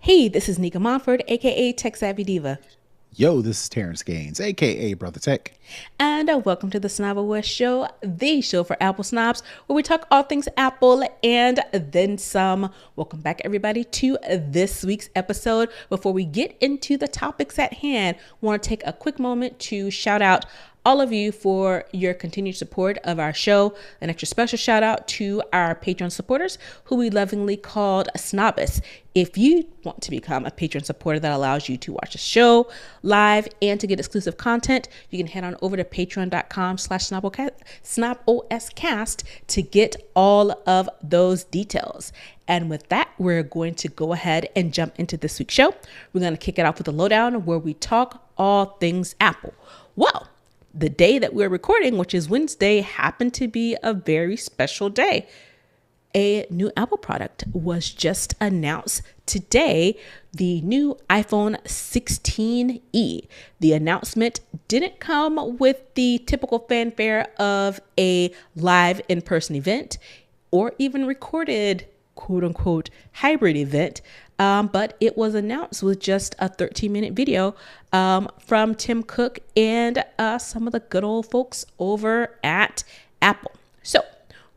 Hey, this is Nica Montford, aka Tech Savvy Diva. Yo, this is Terrance Gaines, aka Brother Tech. And welcome to the Snobble West Show, the show for Apple snobs, where we talk all things Apple and then some. Welcome back, everybody, to this week's episode. Before we get into the topics at hand, I want to take a quick moment to shout out all of you for your continued support of our show. An extra special shout out to our Patreon supporters, who we lovingly called Snobbists. If you want to become a Patreon supporter that allows you to watch the show live and to get exclusive content, you can head on over to patreon.com/snoboscast to get all of those details. And with that, we're going to go ahead and jump into this week's show. We're going to kick it off with a lowdown where we talk all things Apple. Well, the day that we're recording, which is Wednesday, happened to be a very special day. A new Apple product was just announced today, the new iPhone 16e. The announcement didn't come with the typical fanfare of a live in-person event or even recorded quote-unquote hybrid event, but it was announced with just a 13-minute video from Tim Cook and some of the good old folks over at Apple. So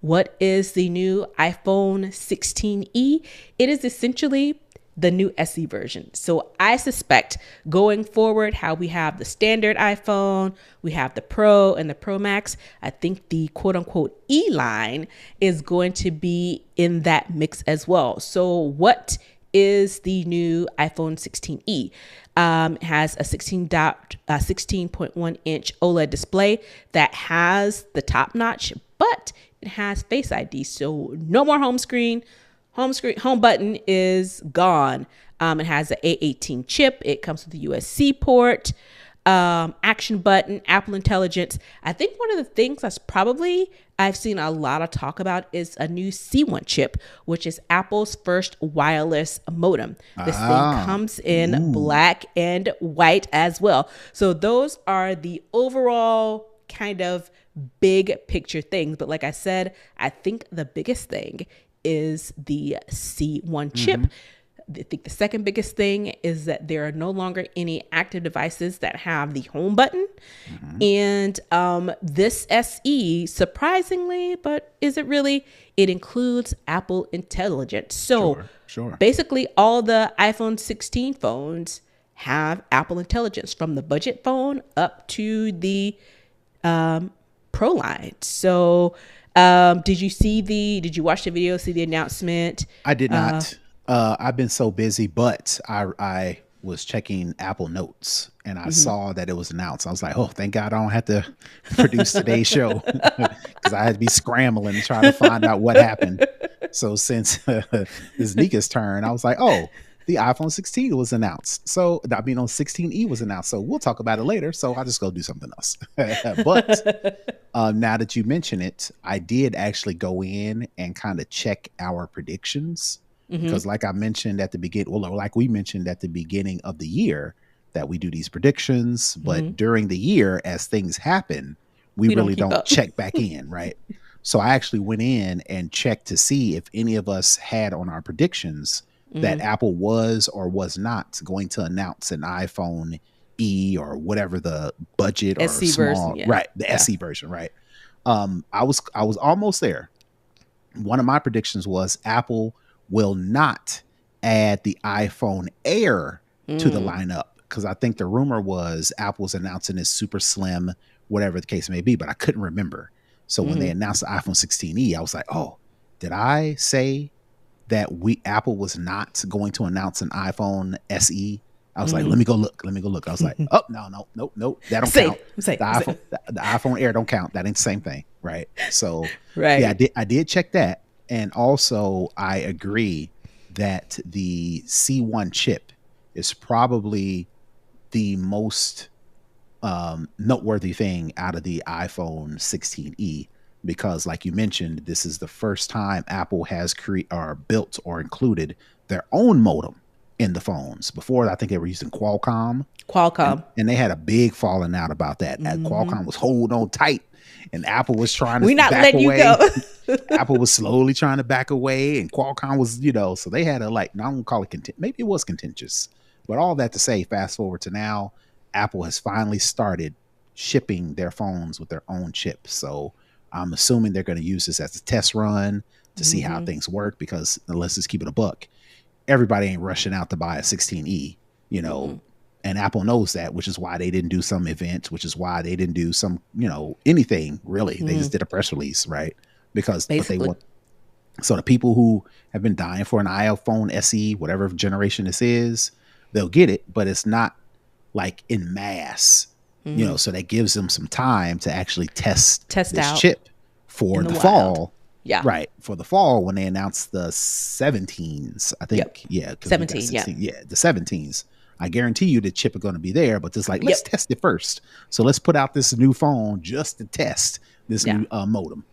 what is the new iPhone 16e? It is essentially the new SE version. So I suspect going forward, how we have the standard iPhone, we have the Pro and the Pro Max, I think the quote unquote E line is going to be in that mix as well. So what is the new iPhone 16e? It has a 16.1 inch OLED display that has the top notch, but it has Face ID. So no more home screen. Home button is gone. It has an A18 chip. It comes with a USB port, action button, Apple Intelligence. I think one of the things that's probably I've seen a lot of talk about is a new C1 chip, which is Apple's first wireless modem. This thing comes in black and white as well. So those are the overall kind of big picture things. But like I said, I think the biggest thing is the C1 chip. I think the second biggest thing is that there are no longer any active devices that have the home button. And this SE, surprisingly, but is it really? It includes Apple Intelligence. So Sure. basically all the iPhone 16 phones have Apple Intelligence, from the budget phone up to the Pro line. So did you watch the video, see the announcement? I did not. I've been so busy, but I was checking Apple Notes and I saw that it was announced. I was like, oh, thank God I don't have to produce today's show, because I had to be scrambling to try to find out what happened. So since it's Nica's turn, I was like, oh, the iPhone 16 was announced. So I mean, on 16e was announced. So we'll talk about it later. So I'll just go do something else. But now that you mention it, I did actually go in and kind of check our predictions. Because like I mentioned at the beginning, well, like we mentioned at the beginning of the year that we do these predictions, but during the year, as things happen, we really don't check back in, right? So I actually went in and checked to see if any of us had on our predictions that Apple was or was not going to announce an iPhone E or whatever the budget or SE small, version, right? The SE version, right? I was almost there. One of my predictions was Apple will not add the iPhone Air to the lineup, because I think the rumor was Apple's announcing this super slim, whatever the case may be, but I couldn't remember. So when they announced the iPhone 16e, I was like, oh, did I say that Apple was not going to announce an iPhone SE? I was like, let me go look. I was like, oh, no, that don't count. The iPhone Air don't count. That ain't the same thing, right? So yeah, I did check that. And also, I agree that the C1 chip is probably the most noteworthy thing out of the iPhone 16e, because like you mentioned, this is the first time Apple has built or included their own modem in the phones. Before, I think they were using Qualcomm. And they had a big falling out about that. Qualcomm was holding on tight and Apple was trying We to not back letting you away. go. Apple was slowly trying to back away, and Qualcomm was, so they had a like, I don't call it maybe it was contentious, but all that to say, fast forward to now, Apple has finally started shipping their phones with their own chips. So I'm assuming they're going to use this as a test run to see how things work, because let's just keep it a buck. Everybody ain't rushing out to buy a 16E, and Apple knows that, which is why they didn't do some events, which is why they didn't do some, anything really. They just did a press release, right? Because Basically. what they want. So the people who have been dying for an iPhone SE, whatever generation this is, they'll get it, but it's not like in mass, so that gives them some time to actually test this out chip for the wild. fall. Yeah. Right. For the fall, when they announced the 17s, I think. Yep. Yeah. 17. Yeah. The 17s. I guarantee you the chip are going to be there, but just like, let's test it first. So let's put out this new phone just to test this new modem.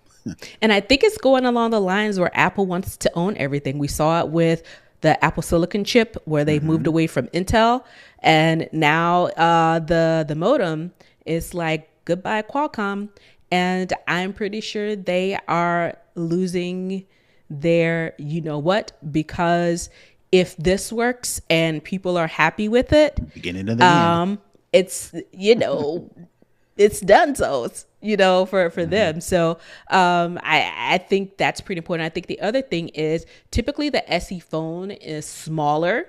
And I think it's going along the lines where Apple wants to own everything. We saw it with the Apple Silicon chip, where they moved away from Intel, and now the modem is like, goodbye Qualcomm. And I'm pretty sure they are losing their, because if this works and people are happy with it, beginning of the end, it's it's done. So for them. So I think that's pretty important. I think the other thing is, typically the SE phone is smaller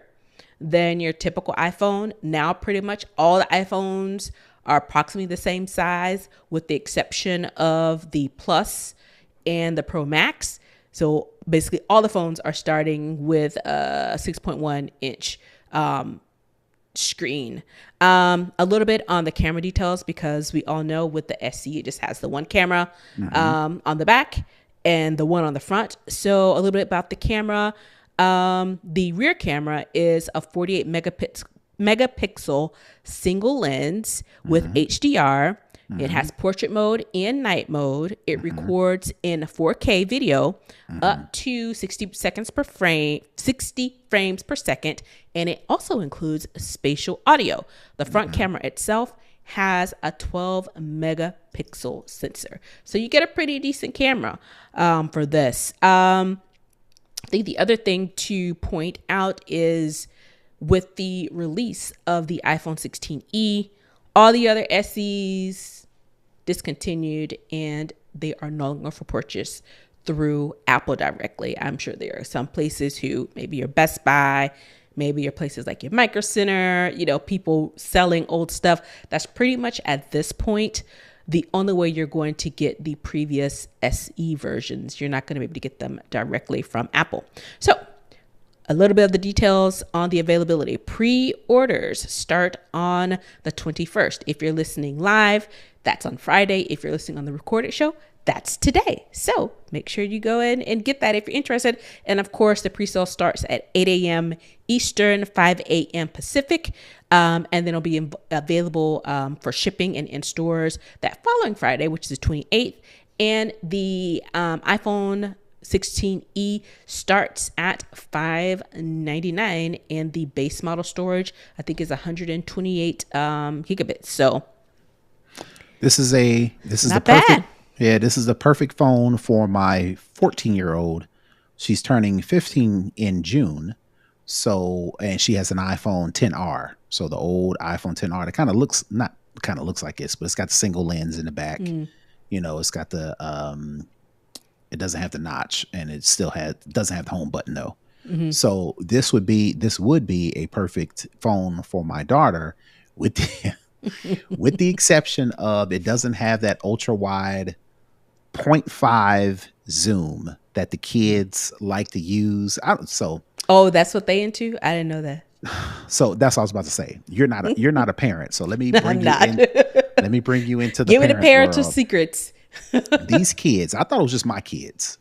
than your typical iPhone. Now pretty much all the iPhones are approximately the same size, with the exception of the Plus and the Pro Max. So basically all the phones are starting with a 6.1 inch screen. A little bit on the camera details, because we all know with the SE, it just has the one camera on the back and the one on the front. So a little bit about the camera. The rear camera is a 48 megapixel single lens with HDR. It has portrait mode and night mode. It records in 4K video up to 60 frames per second. And it also includes spatial audio. The front camera itself has a 12 megapixel sensor. So you get a pretty decent camera for this. I think the other thing to point out is, with the release of the iPhone 16e, all the other SEs discontinued, and they are no longer for purchase through Apple directly. I'm sure there are some places who, maybe your Best Buy, maybe your places like your Micro Center, people selling old stuff. That's pretty much at this point the only way you're going to get the previous SE versions. You're not going to be able to get them directly from Apple. So a little bit of the details on the availability. Pre-orders start on the 21st. If you're listening live, that's on Friday. If you're listening on the recorded show, that's today. So make sure you go in and get that if you're interested. And of course, the pre-sale starts at 8 a.m. Eastern, 5 a.m. Pacific. And then it'll be available for shipping and in stores that following Friday, which is the 28th. And the iPhone 16e starts at $599, and the base model storage, I think, is 128 gigabits. So this is the perfect bad. Yeah, this is the perfect phone for my 14-year-old. She's turning 15 in June. So, and she has an iPhone 10R. So the old iPhone 10R, that kind of looks like this, but it's got the single lens in the back. It's got the it doesn't have the notch, and it still doesn't have the home button though. So this would be a perfect phone for my daughter, with the exception of, it doesn't have that ultra wide 0.5 zoom that the kids like to use. Oh, that's what they into? I didn't know that. So that's what I was about to say. You're not a parent. So let me bring you in. Let me bring you into the Give me the parental world. secrets. These kids, I thought it was just my kids,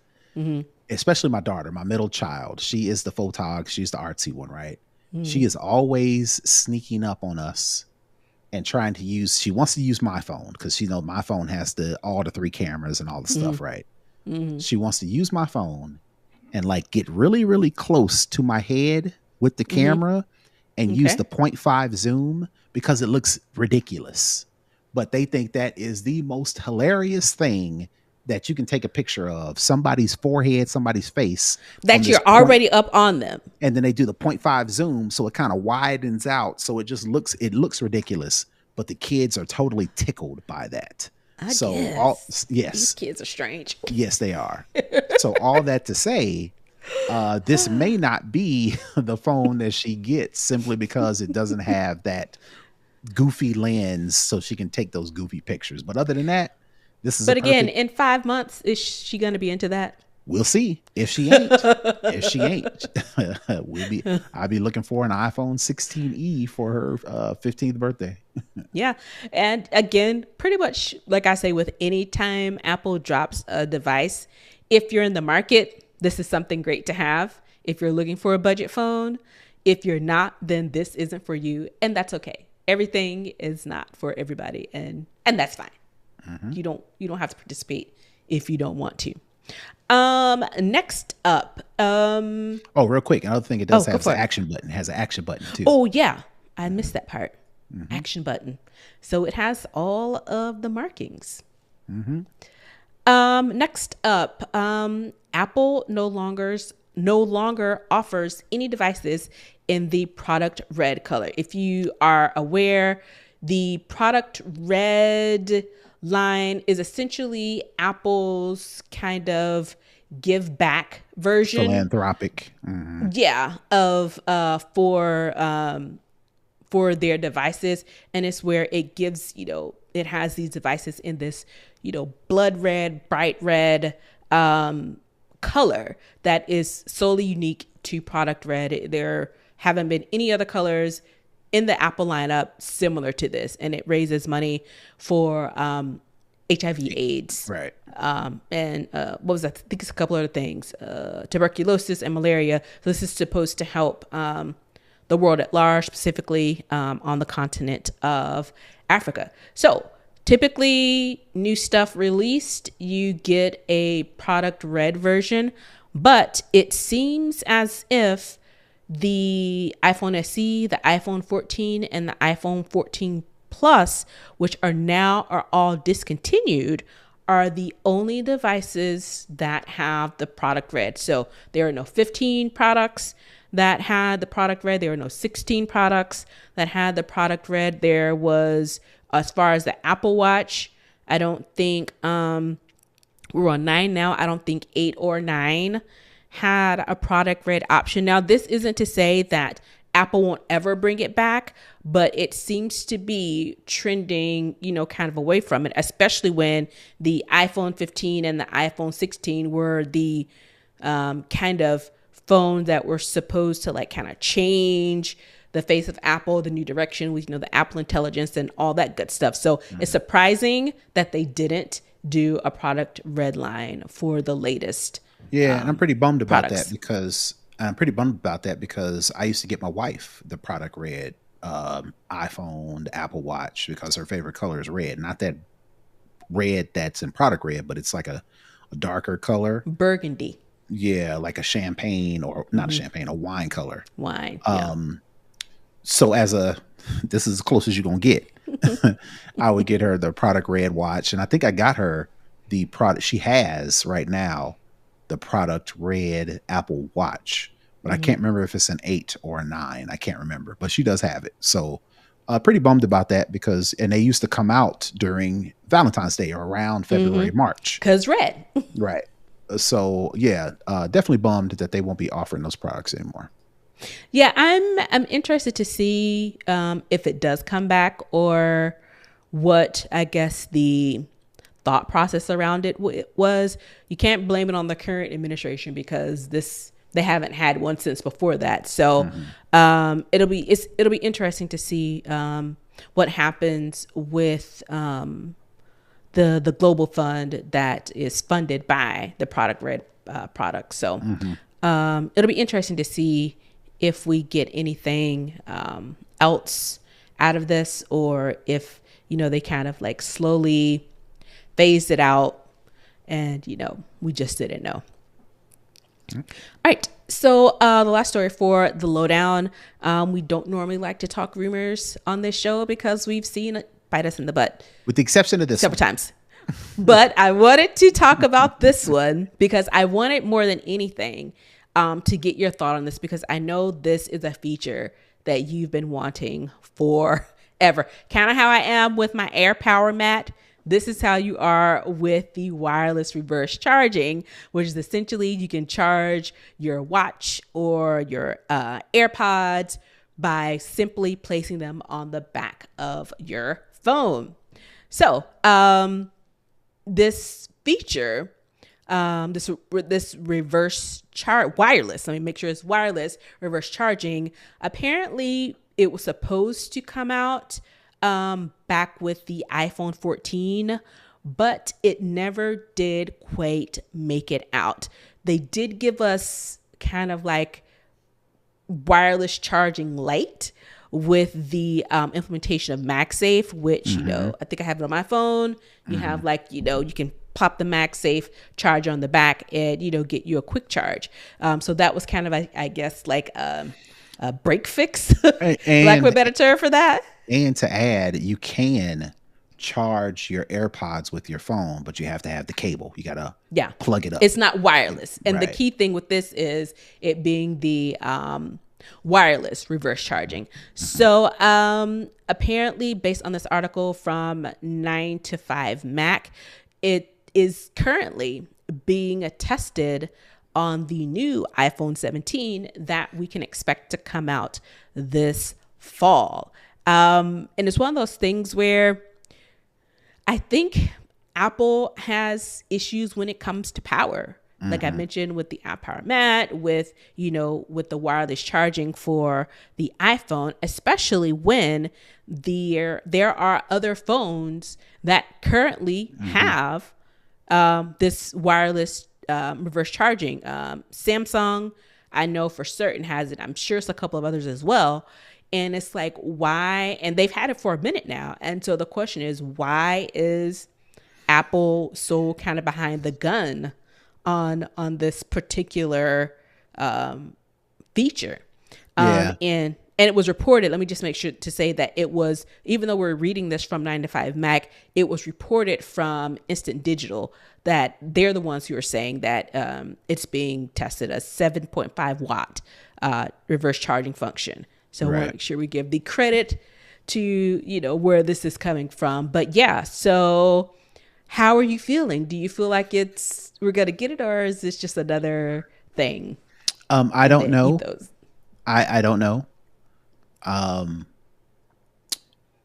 especially my daughter, my middle child. She is the photog. She's the artsy one, right? She is always sneaking up on us and trying to use. She wants to use my phone because my phone has all the 3 cameras and all the stuff, right? She wants to use my phone and like get really, really close to my head with the camera and use the 0.5 zoom because it looks ridiculous. but they think that is the most hilarious thing that you can take a picture of somebody's forehead, somebody's face on That this you're point, already up on them. and then they do the 0.5 zoom, so it kind of widens out, so it looks ridiculous, but the kids are totally tickled by that. I So all guess. These yes, kids are strange. yes they are. So all that to say, this may not be the phone that she gets simply because it doesn't have that goofy lens so she can take those goofy pictures. But other than that, this is a But again, perfect. in 5 months, is she going to be into that? We'll see if she ain't. If she ain't, I'll be looking for an iPhone 16e for her 15th birthday. Yeah. And again, pretty much like I say, with any time Apple drops a device, if you're in the market, this is something great to have. If you're looking for a budget phone, if you're not, then this isn't for you. And that's okay. Everything is not for everybody. And that's fine. You don't have to participate if you don't want to. Next up, Oh, real quick, another thing it does go have is for an it. action button. It has an action button too. Oh yeah, I missed that part. Action button. So it has all of the markings. Next up, Apple no longer offers any devices in the product red color. If you are aware, the product red line is essentially Apple's kind of give back version. Philanthropic. Yeah, of for their devices, and it's where it gives, it has these devices in this, blood red, bright red color that is solely unique to product red. There haven't been any other colors in the Apple lineup similar to this, and it raises money for HIV/AIDS, Right. and what was that? I think it's a couple other things, tuberculosis and malaria. So this is supposed to help the world at large, specifically on the continent of Africa. So typically, new stuff released, you get a product red version, but it seems as if the iPhone SE, the iPhone 14, and the iPhone 14 Plus, which are all discontinued, are the only devices that have the product red. So there are no 15 products that had the product red. There are no 16 products that had the product red. There was, as far as the Apple Watch, I don't think, we're on 9 now. I don't think 8 or 9 had a product red option. Now, this isn't to say that Apple won't ever bring it back, but it seems to be trending, kind of away from it, especially when the iPhone 15 and the iPhone 16 were the kind of phones that were supposed to like kind of change the face of Apple, the new direction with, the Apple Intelligence and all that good stuff. So it's surprising that they didn't do a product red line for the latest. Yeah, and I'm pretty bummed about products. that because I used to get my wife the product red iPhone, the Apple Watch, because her favorite color is red. Not that red that's in product red, but it's like a darker color. Burgundy. Yeah, like a champagne or not a champagne, a wine color. Wine. So this is as close as you're going to get. I would get her the product red watch. And I think I got her the product she has right now, the product red Apple Watch, but I can't remember if it's an 8 or a 9. I can't remember, but she does have it. So pretty bummed about that and they used to come out during Valentine's Day or around February, March. 'Cause red. Right. So yeah, definitely bummed that they won't be offering those products anymore. Yeah, I'm interested to see if it does come back, or what I guess the thought process around it was. You can't blame it on the current administration because they haven't had one since before that. So it'll be interesting to see what happens with the global fund that is funded by the product red product. So it'll be interesting to see if we get anything else out of this, or if they kind of like slowly phased it out and we just didn't know. All right, so the last story for the lowdown, we don't normally like to talk rumors on this show because we've seen bite us in the butt. With the exception of this several one. times. But I wanted to talk about this one because I wanted more than anything to get your thought on this, because I know this is a feature that you've been wanting forever. Kind of how I am with my Air Power Mat. This is how you are with the wireless reverse charging, which is essentially you can charge your watch or your AirPods by simply placing them on the back of your phone. So, this feature, this reverse wireless, let me make sure it's wireless reverse charging. Apparently it was supposed to come out back with the iPhone 14, but it never did quite make it out. They did give us kind of like wireless charging light with the implementation of MagSafe, which, you know, I think I have it on my phone. You have like, you know, you can pop the MagSafe charger on the back and, you know, get you a quick charge. So that was kind of, I guess, like a break fix, lack of a better term for that. And to add, you can charge your AirPods with your phone, but you have to have the cable. You got to plug it up. It's not wireless. And the key thing with this is it being the wireless reverse charging. So apparently, based on this article from 9 to 5 Mac, it is currently being tested on the new iPhone 17 that we can expect to come out this fall. And it's one of those things where I think Apple has issues when it comes to power. Like I mentioned with the App Power Mat, with, you know, with the wireless charging for the iPhone, especially when there are other phones that currently have this wireless reverse charging. Samsung, I know for certain has it. I'm sure it's a couple of others as well. And it's like, why? And they've had it for a minute now. And so the question is, why is Apple so kind of behind the gun on this particular feature? And it was reported, let me just make sure to say that it was, even though we're reading this from 9 to 5 Mac, it was reported from Instant Digital that they're the ones who are saying that it's being tested a 7.5 watt reverse charging function. So we'll make sure we give the credit to, you know, where this is coming from. But yeah, so how are you feeling? Do you feel like we're going to get it, or is this just another thing? I don't know. I don't know.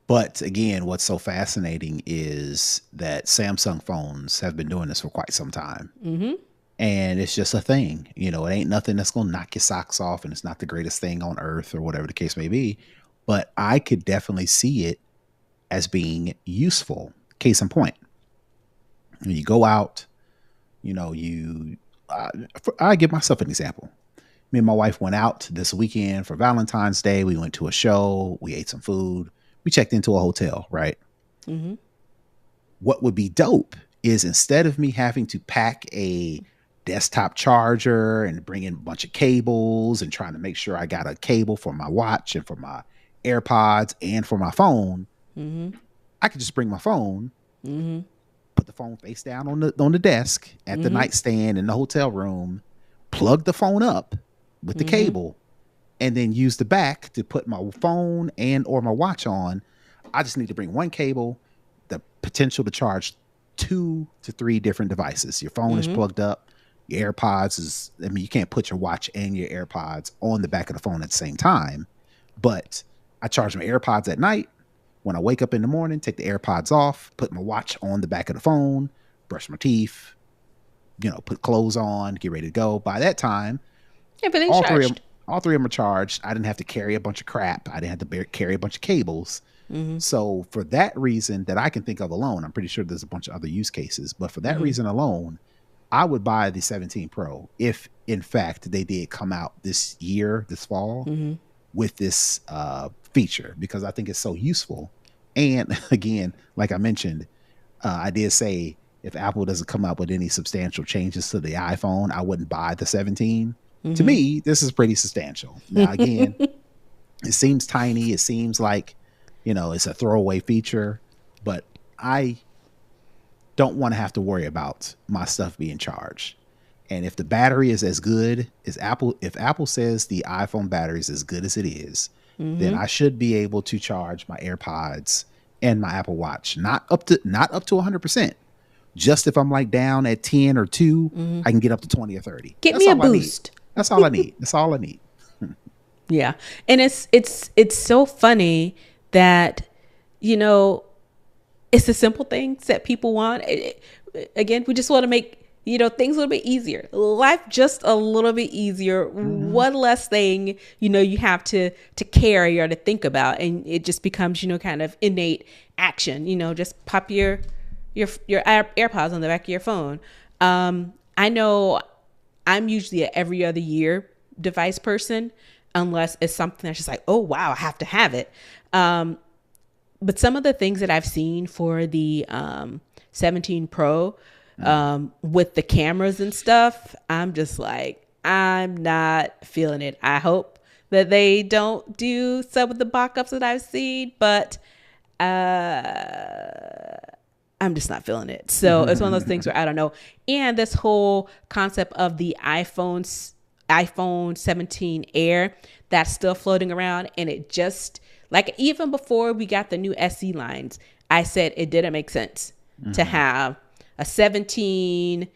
But again, what's so fascinating is that Samsung phones have been doing this for quite some time. And it's just a thing, you know, it ain't nothing that's going to knock your socks off, and it's not the greatest thing on earth or whatever the case may be. But I could definitely see it as being useful. Case in point, when you go out, you know, I give myself an example. Me and my wife went out this weekend for Valentine's Day. We went to a show. We ate some food. We checked into a hotel, right? What would be dope is, instead of me having to pack a desktop charger and bring in a bunch of cables and trying to make sure I got a cable for my watch and for my AirPods and for my phone, I could just bring my phone, put the phone face down on the desk at the nightstand in the hotel room, plug the phone up with the cable, and then use the back to put my phone and or my watch on. I just need to bring one cable, the potential to charge 2 to 3 different devices. Your phone is plugged up. Your AirPods is, I mean, you can't put your watch and your AirPods on the back of the phone at the same time. But I charge my AirPods at night. When I wake up in the morning, take the AirPods off, put my watch on the back of the phone, brush my teeth, you know, put clothes on, get ready to go. By that time, everything's charged. All three of them are charged. I didn't have to carry a bunch of crap. I didn't have to carry a bunch of cables. So for that reason that I can think of alone, I'm pretty sure there's a bunch of other use cases, but for that reason alone, I would buy the 17 Pro if, in fact, they did come out this year, this fall, with this feature, because I think it's so useful. And again, like I mentioned, I did say if Apple doesn't come up with any substantial changes to the iPhone, I wouldn't buy the 17. To me, this is pretty substantial. Now, again, it seems tiny. It seems like, you know, it's a throwaway feature. but I don't want to have to worry about my stuff being charged. And if the battery is as good as if Apple says the iPhone battery is as good as it is, then I should be able to charge my AirPods and my Apple Watch, not up to 100%. Just if I'm like down at 10 or 2, I can get up to 20 or 30. Get me a boost. That's all I need. That's all I need. Yeah. And it's so funny that, it's the simple things that people want. Again, we just want to make, things a little bit easier. Life just a little bit easier. One less thing, you have to carry or to think about. And it just becomes, kind of innate action. Just pop your AirPods on the back of your phone. I know I'm usually a every other year device person, unless it's something that's just like, oh, wow, I have to have it. But some of the things that I've seen for the 17 Pro with the cameras and stuff, I'm just like, I'm not feeling it. I hope that they don't do some of the mock-ups that I've seen, but I'm just not feeling it. So it's one of those things where I don't know. And this whole concept of the iPhone 17 Air that's still floating around, and it just, like, even before we got the new SE lines, I said it didn't make sense to have a 17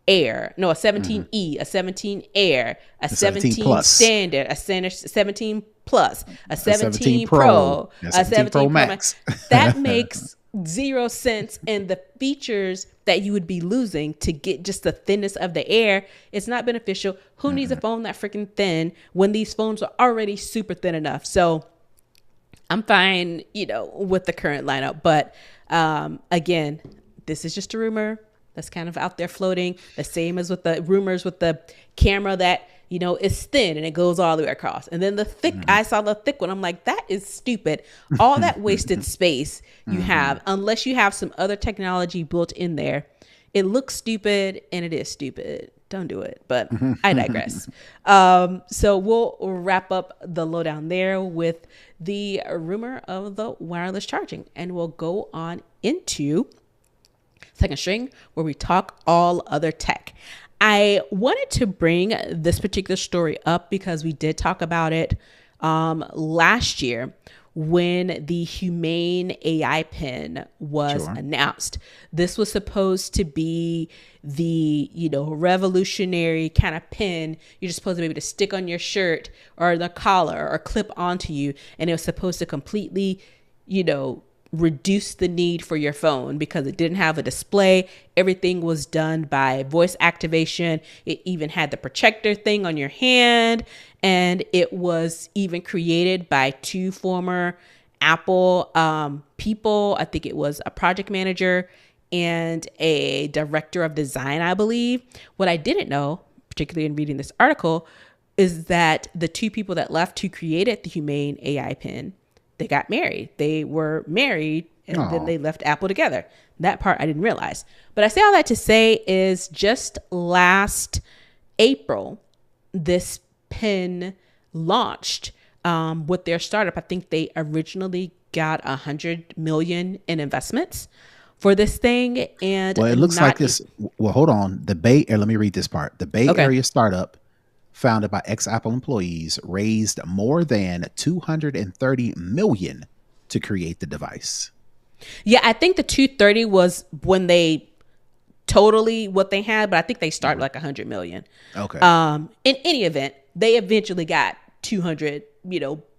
Air, no, a 17E, a 17 Air, a 17 Standard, a 17 Plus, a 17 Pro, a 17 Pro Max. That makes zero sense. And the features that you would be losing to get just the thinness of the Air, it's not beneficial. Who needs a phone that freaking thin when these phones are already super thin enough? So I'm fine, with the current lineup. But again, this is just a rumor that's kind of out there floating. The same as with the rumors with the camera that, is thin and it goes all the way across. And then the thick, I saw the thick one. I'm like, that is stupid. All that wasted space you have, unless you have some other technology built in there. It looks stupid and it is stupid. Don't do it. But I digress. So we'll wrap up the lowdown there with the rumor of the wireless charging. And we'll go on into second string, where we talk all other tech. I wanted to bring this particular story up because we did talk about it last year when the Humane AI pen was announced. This was supposed to be the, revolutionary kind of pen you're just supposed to be able to stick on your shirt or the collar or clip onto you. And it was supposed to completely, reduce the need for your phone because it didn't have a display. Everything was done by voice activation. It even had the projector thing on your hand, and it was even created by two former Apple people. I think it was a project manager and a director of design, I believe. What I didn't know, particularly in reading this article, is that the two people that left who created the Humane AI pen, they got married. They were married and then they left Apple together. That part I didn't realize. But I say all that to say is just last April, this pen launched with their startup. I think they originally got $100 million in investments for this thing. And it looks like this. Well, hold on. Let me read this part. The Bay Area startup, founded by ex-Apple employees, raised more than $230 million to create the device. Yeah, I think the 230 was when they totally what they had, but I think they started like 100 million. Okay. In any event, they eventually got 200,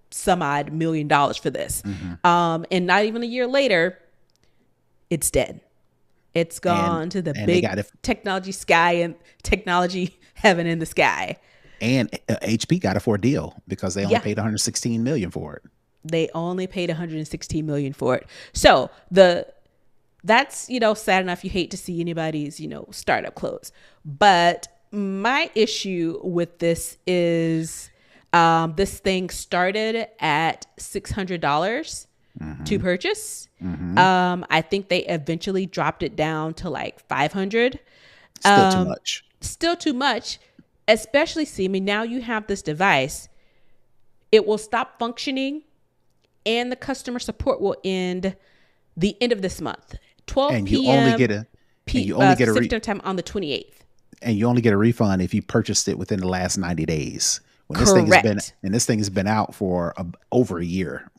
some odd $1 million for this. And not even a year later, it's dead. It's gone to the big technology sky and technology heaven in the sky. And HP got it for a deal because they only paid $116 million for it. They only paid $116 million for it. So that's, sad enough. You hate to see anybody's, startup close. But my issue with this is this thing started at $600 to purchase. I think they eventually dropped it down to like $500. Still too much. Especially, now you have this device, it will stop functioning and the customer support will end the end of this month, 12 And you p.m. only get a and you only get a Pacific time on the 28th. and you only get a refund if you purchased it within the last 90 days. When Correct. this thing has been out for over a year,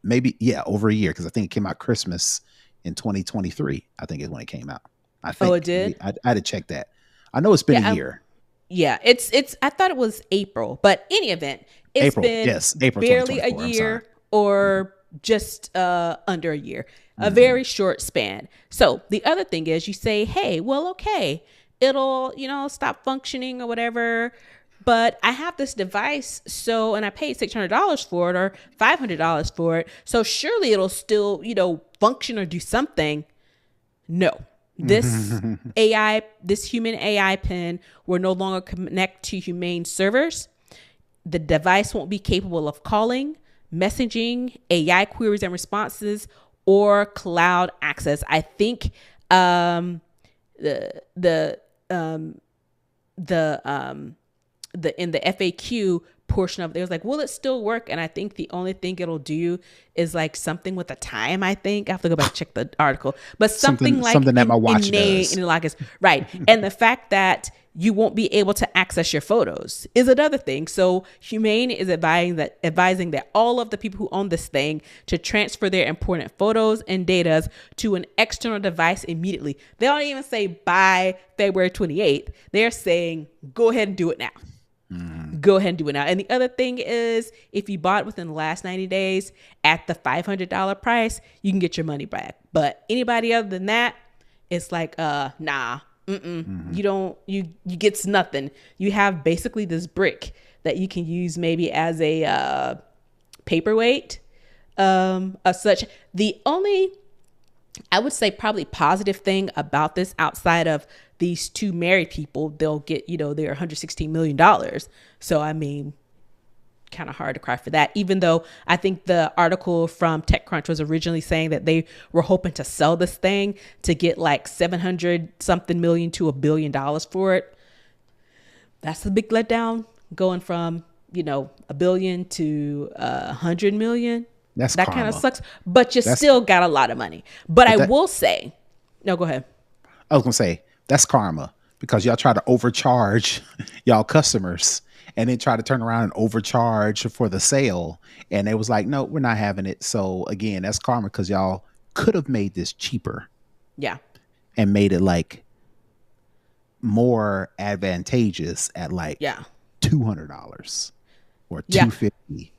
maybe over a year, because I think it came out Christmas in 2023. I think is when it came out. I Oh, think it did? I had to check that. I know it's been a year. Yeah, it's I thought it was April, but any event, it's April, been yes, April barely a 2024. I'm year sorry. or just under a year, a very short span. So the other thing is you say, hey, well, okay, it'll, stop functioning or whatever, but I have this device, and I paid $600 for it or $500 for it, so surely it'll still, function or do something. No. This human AI pen will no longer connect to Humane servers. The device won't be capable of calling, messaging, AI queries and responses, or cloud access. I think the in the FAQ portion of it was like, will it still work? And I think the only thing it'll do is like something with a time. I think I have to go back and check the article, but something that my watch does. Right. And the fact that you won't be able to access your photos is another thing. So Humane is advising that all of the people who own this thing to transfer their important photos and data to an external device immediately. They don't even say by February 28th. They're saying, go ahead and do it now. Go ahead and do it now. And the other thing is, if you bought within the last 90 days at the $500 price, you can get your money back. But anybody other than that, it's like, nah, you get nothing. You have basically this brick that you can use maybe as a paperweight. As such, the only, I would say, probably positive thing about this, outside of these two married people, they'll get, their $116 million. So, I mean, kind of hard to cry for that, even though I think the article from TechCrunch was originally saying that they were hoping to sell this thing to get like 700 something million to $1 billion for it. That's a big letdown, going from, $1 billion to 100 million. That kind of sucks, but you still got a lot of money. But I will say, no, go ahead. I was going to say, that's karma, because y'all try to overcharge y'all customers and then try to turn around and overcharge for the sale. And they was like, no, we're not having it. So again, that's karma, because y'all could have made this cheaper. Yeah. And made it like more advantageous at like $200 or $250.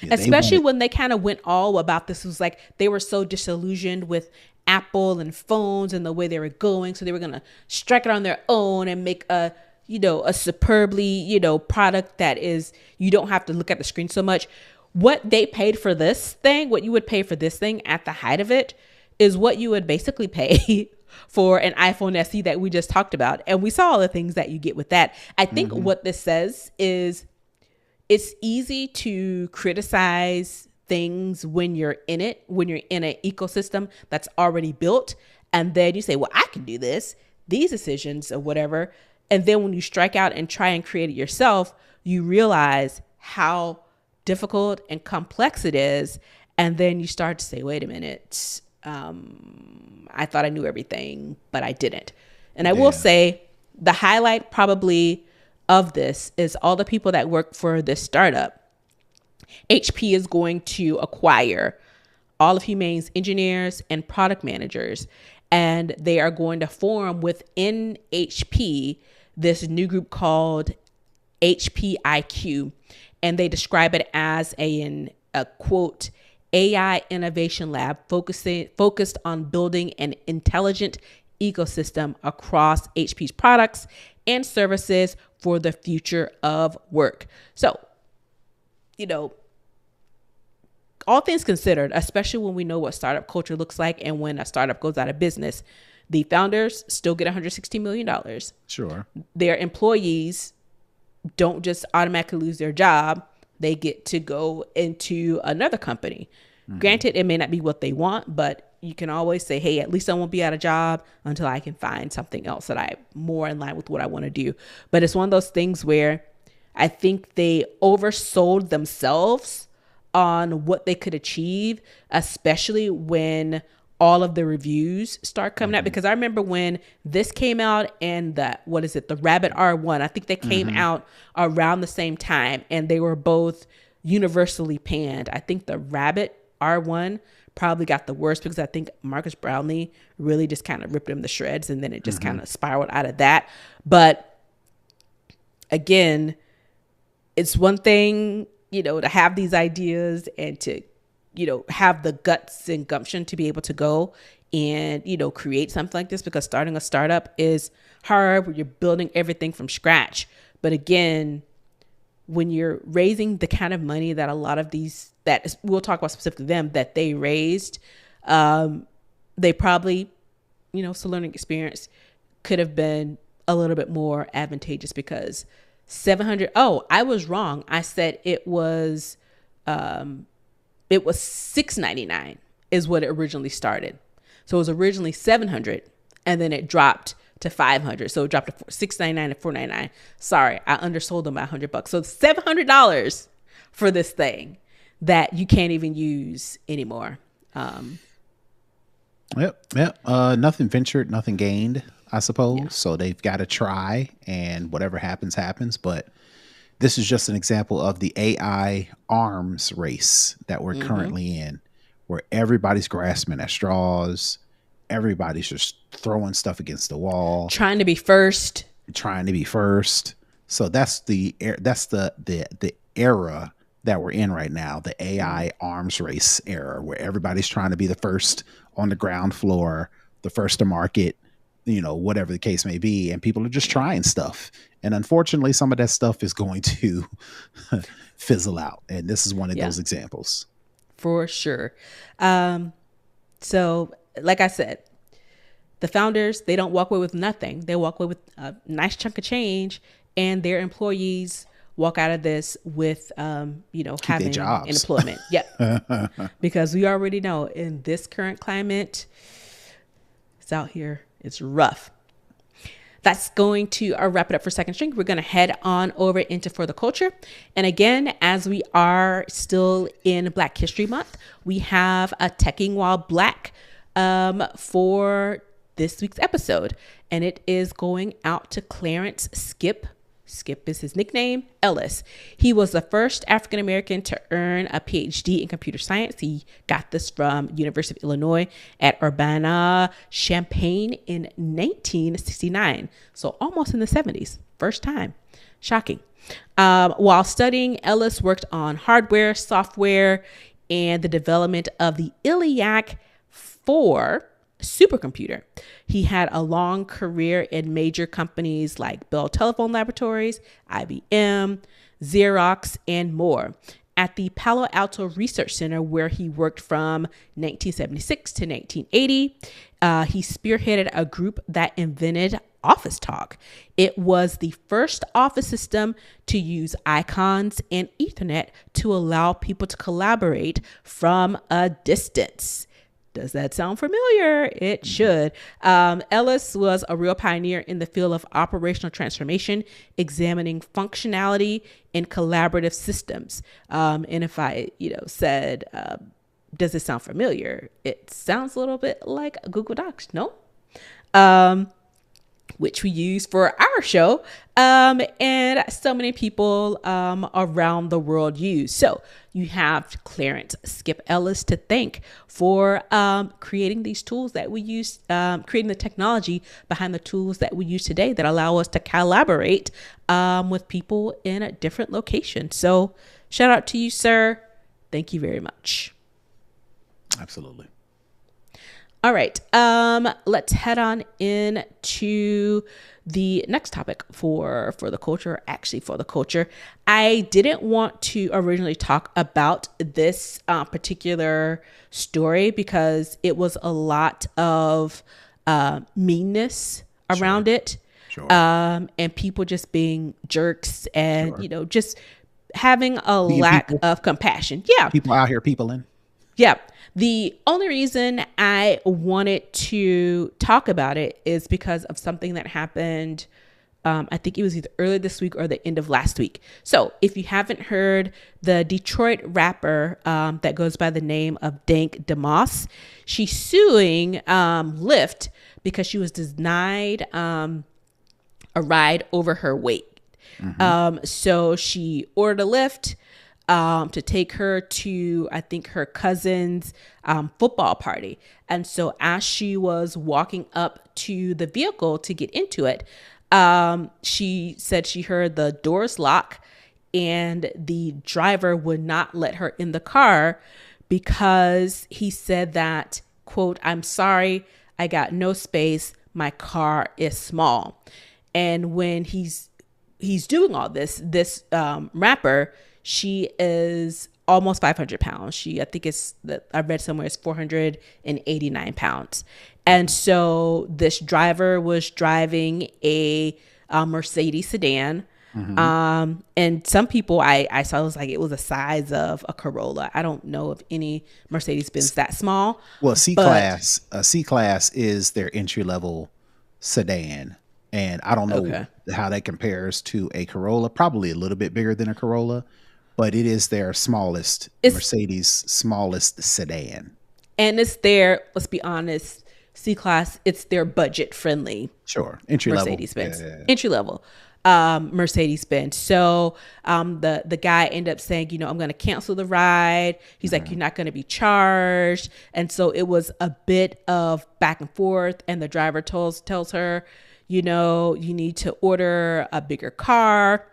Yeah, especially when they kind of went all about this. It was like they were so disillusioned with Apple and phones and the way they were going. So they were going to strike it on their own and make a superbly, product that is, you don't have to look at the screen so much. What they paid for this thing, what you would pay for this thing at the height of it, is what you would basically pay for an iPhone SE that we just talked about. And we saw all the things that you get with that. I think what this says is, it's easy to criticize things when you're in it, when you're in an ecosystem that's already built. And then you say, well, I can do these decisions or whatever. And then when you strike out and try and create it yourself, you realize how difficult and complex it is. And then you start to say, wait a minute, I thought I knew everything, but I didn't. And I will say the highlight probably of this is all the people that work for this startup. HP is going to acquire all of Humane's engineers and product managers, and they are going to form within HP this new group called HPIQ, and they describe it as a quote, AI innovation lab focused on building an intelligent ecosystem across HP's products and services for the future of work. So, all things considered, especially when we know what startup culture looks like and when a startup goes out of business, the founders still get $160 million. Sure. Their employees don't just automatically lose their job. They get to go into another company. Granted, it may not be what they want, but you can always say, hey, at least I won't be out of job until I can find something else that I'm more in line with what I want to do. But it's one of those things where I think they oversold themselves on what they could achieve, especially when all of the reviews start coming out, because I remember when this came out and the Rabbit R1, I think they came out around the same time, and they were both universally panned. I think the Rabbit R1 probably got the worst because I think Marcus Brownlee really just kind of ripped him to shreds, and then it just kind of spiraled out of that. But again, it's one thing, to have these ideas and to, have the guts and gumption to be able to go and, create something like this, because starting a startup is hard where you're building everything from scratch. But again, when you're raising the kind of money that a lot of these, we'll talk about specifically them, that they raised, they probably, some learning experience could have been a little bit more advantageous, because 700. Oh, I was wrong. I said it was $699 is what it originally started. So it was originally 700, and then it dropped to 500. So it dropped to $699 to $499. Sorry, I undersold them by $100. So $700 for this thing that you can't even use anymore. Yep. Nothing ventured, nothing gained, I suppose. Yeah. So they've got to try, and whatever happens, happens. But this is just an example of the AI arms race that we're currently in, where everybody's grasping at straws. Everybody's just throwing stuff against the wall, trying to be first. So that's the era that we're in right now, the AI arms race era, where everybody's trying to be the first on the ground floor, the first to market, whatever the case may be. And people are just trying stuff. And unfortunately, some of that stuff is going to fizzle out. And this is one of those examples. For sure. So like I said, the founders, they don't walk away with nothing. They walk away with a nice chunk of change, and their employees walk out of this with, having employment. Yep. Because we already know in this current climate, it's out here. It's rough. That's going to wrap it up for Second String. We're going to head on over into For the Culture. And again, as we are still in Black History Month, we have a Teching While Black for this week's episode. And it is going out to Clarence Skip. Skip is his nickname, Ellis. He was the first African-American to earn a PhD in computer science. He got this from University of Illinois at Urbana-Champaign in 1969. So almost in the 70s. First time. Shocking. While studying, Ellis worked on hardware, software, and the development of the ELIAC 4 supercomputer. He had a long career in major companies like Bell Telephone Laboratories, IBM, Xerox, and more. At the Palo Alto Research Center, where he worked from 1976 to 1980, he spearheaded a group that invented Office Talk. It was the first office system to use icons and Ethernet to allow people to collaborate from a distance. Does that sound familiar? It should. Ellis was a real pioneer in the field of operational transformation, examining functionality in collaborative systems. And if I, said, does it sound familiar? It sounds a little bit like Google Docs, no? Which we use for our show, and so many people around the world use. So you have Clarence Skip Ellis to thank for creating these tools that we use, creating the technology behind the tools that we use today that allow us to collaborate with people in a different location. So shout out to you, sir. Thank you very much. Absolutely. All right, let's head on into the next topic for the culture. Actually, for the culture, I didn't want to originally talk about this particular story because it was a lot of meanness around it, and people just being jerks and just having a lack of compassion. Yeah, people out here peopling. Yeah. The only reason I wanted to talk about it is because of something that happened I think it was either early this week or the end of last week. So if you haven't heard, the Detroit rapper that goes by the name of Dank DeMoss, she's suing Lyft because she was denied a ride over her weight. So she ordered a Lyft to take her to, I think, her cousin's football party. And so as she was walking up to the vehicle to get into it, she said she heard the doors lock and the driver would not let her in the car because he said that, quote, "I'm sorry, I got no space. My car is small." And when he's doing all this rapper, she is almost 500 pounds. I think I read somewhere it's 489 pounds. And so this driver was driving a Mercedes sedan. And some people I saw was like, it was the size of a Corolla. I don't know if any Mercedes Benz that small. Well, C-Class is their entry level sedan. And I don't know how that compares to a Corolla, probably a little bit bigger than a Corolla, but it is their Mercedes smallest sedan. And it's their, let's be honest, C-Class, it's their budget friendly. Sure. Entry Mercedes level. Benz. Yeah. Entry level. Mercedes Benz. So the guy ended up saying, I'm going to cancel the ride. He's like, you're not going to be charged. And so it was a bit of back and forth. And the driver tells her, you need to order a bigger car.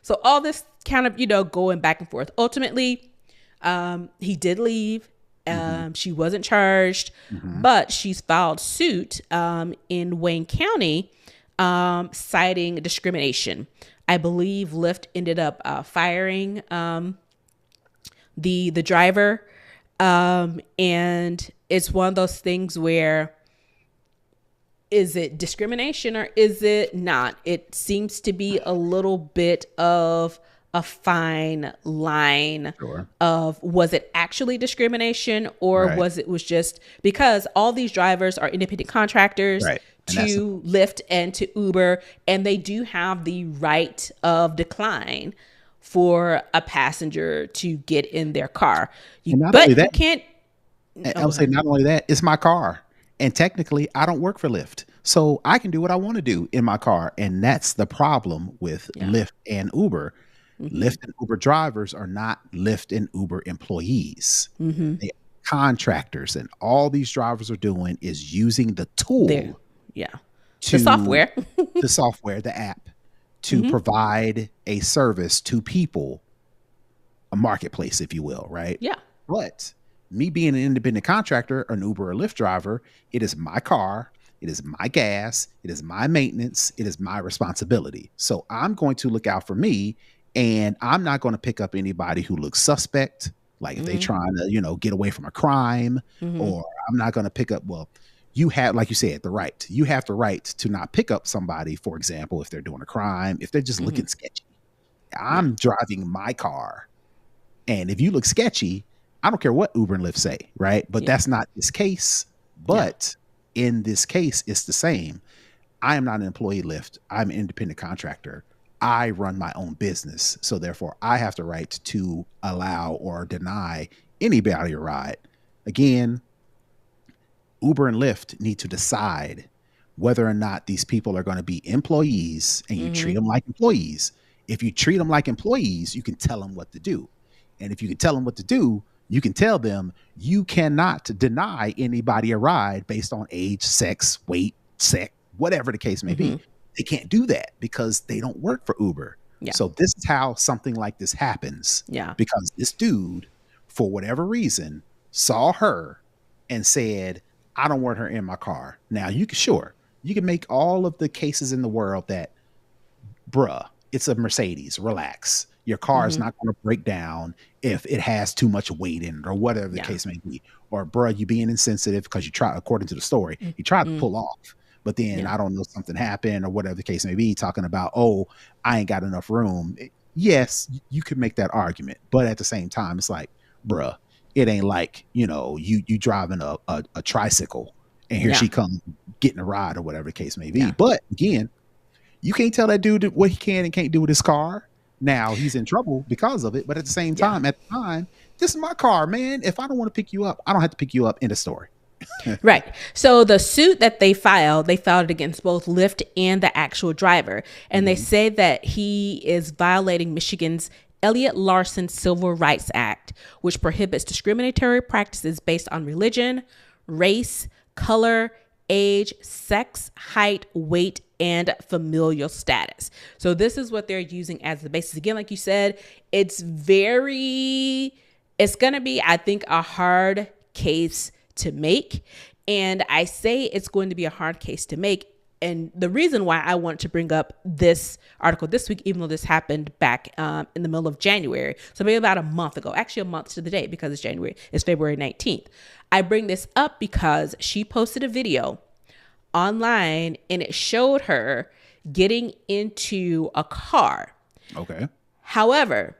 So all this kind of, going back and forth. Ultimately, he did leave. She wasn't charged, but she's filed suit in Wayne County citing discrimination. I believe Lyft ended up firing the driver. And it's one of those things where, is it discrimination or is it not? It seems to be a little bit of a fine line of, was it actually discrimination or was just because all these drivers are independent contractors to Lyft and to Uber, and they do have the right of decline for a passenger to get in their car. You can't. I would say not only that, it's my car. And technically, I don't work for Lyft. So I can do what I want to do in my car. And that's the problem with Lyft and Uber. Lyft and Uber drivers are not Lyft and Uber employees. They are contractors. And all these drivers are doing is using the tool. The software. The software, the app, to provide a service to people, a marketplace, if you will, right? Yeah. But me being an independent contractor, an Uber or Lyft driver, it is my car, it is my gas, it is my maintenance, it is my responsibility. So I'm going to look out for me, and I'm not going to pick up anybody who looks suspect, like if they're trying to, get away from a crime, or I'm not going to pick up, you have, like you said, the right. You have the right to not pick up somebody, for example, if they're doing a crime, if they're just looking sketchy. I'm driving my car, and if you look sketchy, I don't care what Uber and Lyft say, right? But that's not this case. But in this case, it's the same. I am not an employee of Lyft. I'm an independent contractor. I run my own business. So therefore, I have the right to allow or deny anybody a ride. Again, Uber and Lyft need to decide whether or not these people are going to be employees, and you treat them like employees. If you treat them like employees, you can tell them what to do. And if you can tell them what to do, you can tell them you cannot deny anybody a ride based on age, sex, weight, whatever the case may be. They can't do that because they don't work for Uber. So this is how something like this happens. Because this dude, for whatever reason, saw her and said, I don't want her in my car. Now, you can make all of the cases in the world that, bruh, it's a Mercedes, relax. Your car is not going to break down if it has too much weight in it or whatever the case may be. Or, bruh, you being insensitive because you try, according to the story, you tried to pull off. But then, I don't know, something happened or whatever the case may be, talking about, oh, I ain't got enough room. Yes, you could make that argument. But at the same time, it's like, bruh, it ain't like, you driving a tricycle and here she comes getting a ride or whatever the case may be. But again, You can't tell that dude what he can and can't do with his car. Now he's in trouble because of it, but at the same Yeah. time, this is my car, man. If I don't want to pick you up, I don't have to pick you up in the story. Right. So the suit that they filed it against both Lyft and the actual driver. And they say that he is violating Michigan's Elliott Larson Civil Rights Act, which prohibits discriminatory practices based on religion, race, color, age, sex, height, weight, and familial status. So this is what they're using as the basis. Again, like you said, it's going to be, I think, a hard case to make. And I say it's going to be a hard case to make. And the reason why I want to bring up this article this week, even though this happened back in the middle of January, so maybe about a month ago, actually a month to the day because it's February 19th. I bring this up because she posted a video online and it showed her getting into a car. Okay. However,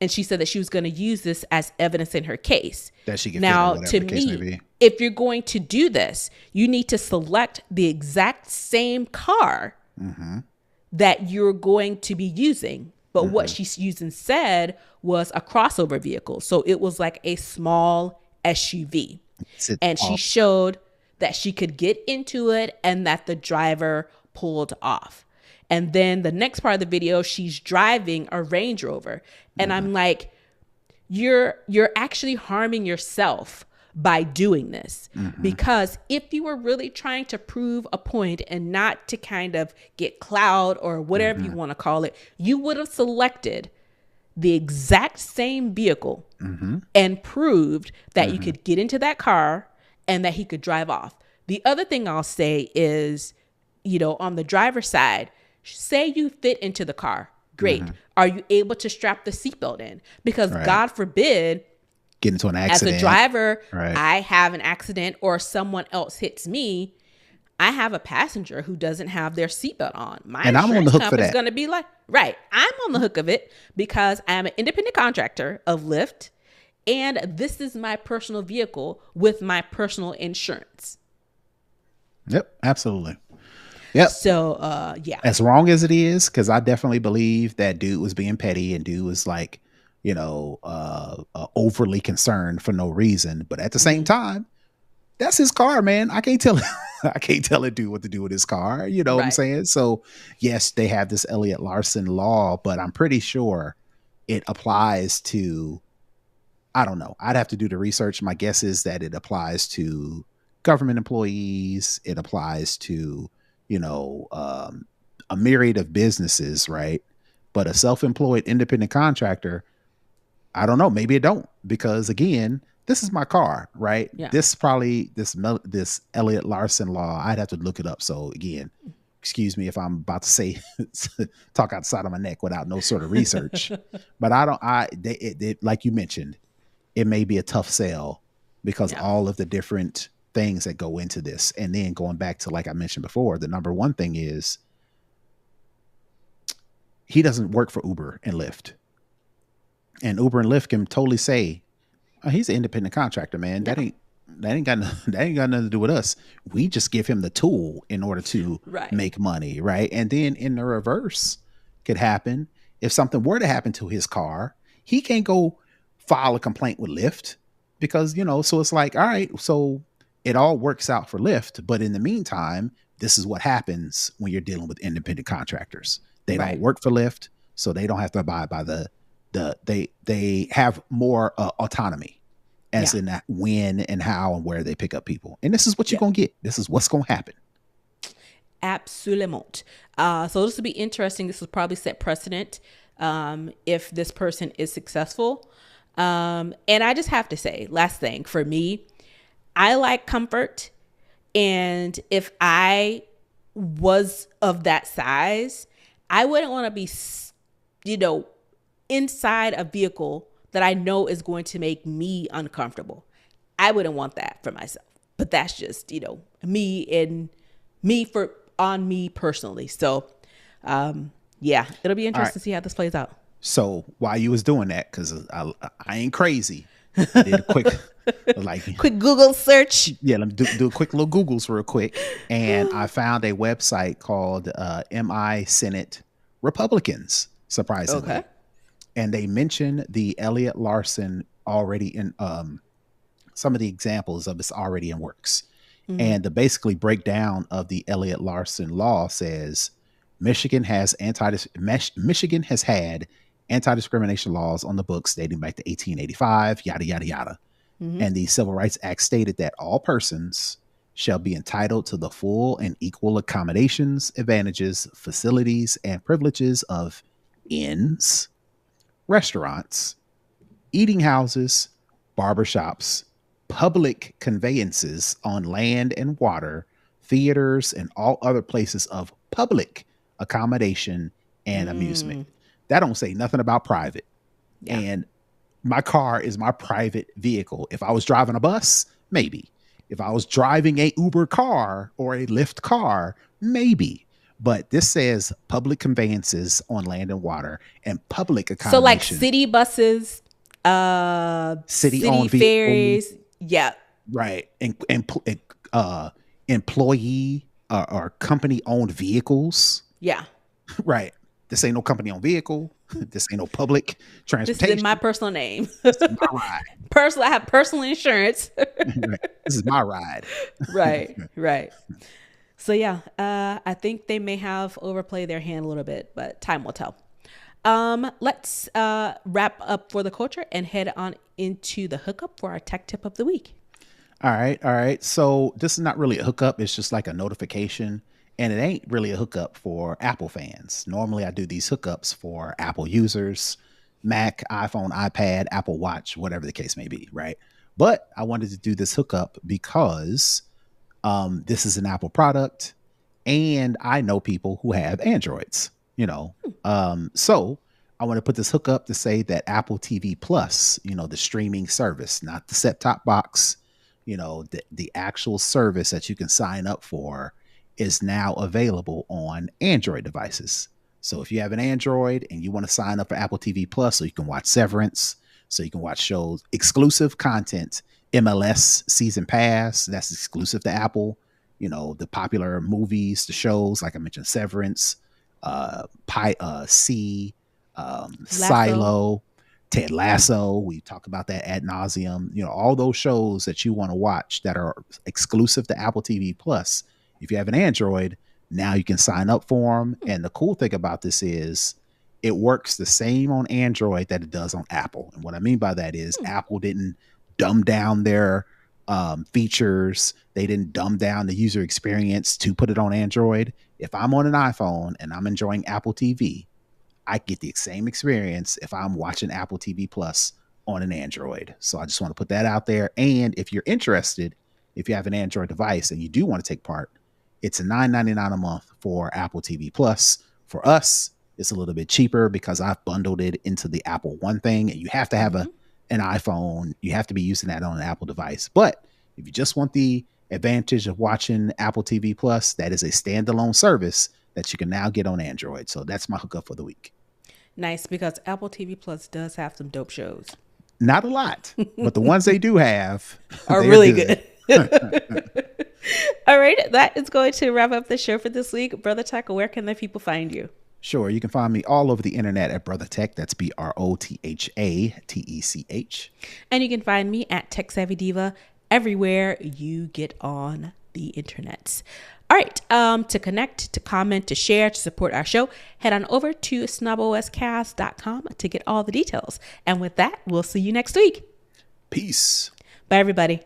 and she said that she was going to use this as evidence in her case. That she can now, fit to me, if you're going to do this, you need to select the exact same car that you're going to be using. But what she's using said was a crossover vehicle. So it was like a small SUV. And she showed that she could get into it and that the driver pulled off. And then the next part of the video, she's driving a Range Rover. And I'm like, you're actually harming yourself by doing this. Because if you were really trying to prove a point and not to kind of get clout or whatever you want to call it, you would have selected the exact same vehicle and proved that you could get into that car and that he could drive off. The other thing I'll say is, on the driver's side, say you fit into the car. Great. Are you able to strap the seatbelt in? Because God forbid, get into an accident. As a driver, I have an accident or someone else hits me. I have a passenger who doesn't have their seatbelt on. And I'm on the hook for that. Going to be like, I'm on the hook of it because I'm an independent contractor of Lyft. And this is my personal vehicle with my personal insurance. Yep, absolutely. Yep. So, yeah. As wrong as it is, because I definitely believe that dude was being petty and dude was like, overly concerned for no reason. But at the same time, that's his car, man. I can't tell a dude what to do with his car. You know what I'm saying? So, yes, they have this Elliott Larson law, but I'm pretty sure it applies to, I don't know. I'd have to do the research. My guess is that it applies to government employees. It applies to, a myriad of businesses, right? But a self-employed independent contractor, I don't know. Maybe it don't, because again, this is my car, right? Yeah. This Elliott Larson law, I'd have to look it up. So again, excuse me if I'm about to say talk outside of my neck without no sort of research. But like you mentioned, it may be a tough sell because all of the different things that go into this. And then going back to, like I mentioned before, the number one thing is he doesn't work for Uber and Lyft. And Uber and Lyft can totally say, oh, he's an independent contractor, man. That ain't got nothing to do with us. We just give him the tool in order to make money, right? And then in the reverse could happen. If something were to happen to his car, he can't go file a complaint with Lyft because, so it's like, all right, so it all works out for Lyft. But in the meantime, this is what happens when you're dealing with independent contractors. They don't work for Lyft, so they don't have to abide by they have more autonomy as in that when and how and where they pick up people. And this is what you're going to get. This is what's going to happen. Absolument. So this will be interesting. This will probably set precedent if this person is successful. And I just have to say, last thing for me, I like comfort. And if I was of that size, I wouldn't want to be, inside a vehicle that I know is going to make me uncomfortable. I wouldn't want that for myself. But that's just, me on me personally. So, it'll be interesting to see how this plays out. So while you was doing that, because I ain't crazy, I did a quick, like, quick Google search. yeah, let me do a quick little Googles real quick. And I found a website called MI Senate Republicans, surprisingly. Okay. And they mention the Elliot Larson already in some of the examples of it's already in works. And the basically breakdown of the Elliot Larson law says Michigan has Michigan has had anti-discrimination laws on the books dating back to 1885, yada yada yada. And the Civil Rights Act stated that all persons shall be entitled to the full and equal accommodations, advantages, facilities, and privileges of inns, restaurants, eating houses, barbershops, public conveyances on land and water, theaters, and all other places of public accommodation and amusement. That don't say nothing about private. Yeah. And my car is my private vehicle. If I was driving a bus, maybe. If I was driving a Uber car or a Lyft car, maybe. But this says public conveyances on land and water and public accommodation. So like city buses, city ferries. Yeah. Right. And employee or company owned vehicles. Yeah. Right. This ain't no company owned vehicle. This ain't no public transportation. This is in my personal name. This is my ride. I have personal insurance. Right. This is my ride. Right. Right. So yeah, I think they may have overplayed their hand a little bit, but time will tell. Let's wrap up for the culture and head on into the hookup for our tech tip of the week. All right. So this is not really a hookup. It's just like a notification. And it ain't really a hookup for Apple fans. Normally I do these hookups for Apple users, Mac, iPhone, iPad, Apple Watch, whatever the case may be, right? But I wanted to do this hookup because this is an Apple product and I know people who have Androids, so I want to put this hookup to say that Apple TV Plus, the streaming service, not the set-top box, the actual service that you can sign up for is now available on Android devices. So if you have an Android and you want to sign up for Apple TV Plus so you can watch Severance, so you can watch shows, exclusive content, MLS season pass, that's exclusive to Apple, the popular movies, the shows, like I mentioned, Severance, Silo, Ted Lasso. We talk about that ad nauseum, all those shows that you want to watch that are exclusive to Apple TV Plus. If you have an Android, now you can sign up for them. And the cool thing about this is it works the same on Android that it does on Apple. And what I mean by that is Apple didn't dumb down their features. They didn't dumb down the user experience to put it on Android. If I'm on an iPhone and I'm enjoying Apple TV, I get the same experience if I'm watching Apple TV Plus on an Android. So I just want to put that out there. And if you're interested, if you have an Android device and you do want to take part, it's $9.99 a month for Apple TV Plus. For us, it's a little bit cheaper because I've bundled it into the Apple One thing. And you have to have an iPhone. You have to be using that on an Apple device. But if you just want the advantage of watching Apple TV Plus, that is a standalone service that you can now get on Android. So that's my hookup for the week. Nice, because Apple TV Plus does have some dope shows. Not a lot, but the ones they do have are really good. All right, that is going to wrap up the show for this week. Brother Tech, where can the people find you? Sure, you can find me all over the internet at Brother Tech. That's BROTHATECH. And you can find me at Tech Savvy Diva everywhere you get on the internet. All right, to connect, to comment, to share, to support our show, head on over to snoboscast.com to get all the details. And with that, we'll see you next week. Peace. Bye, everybody.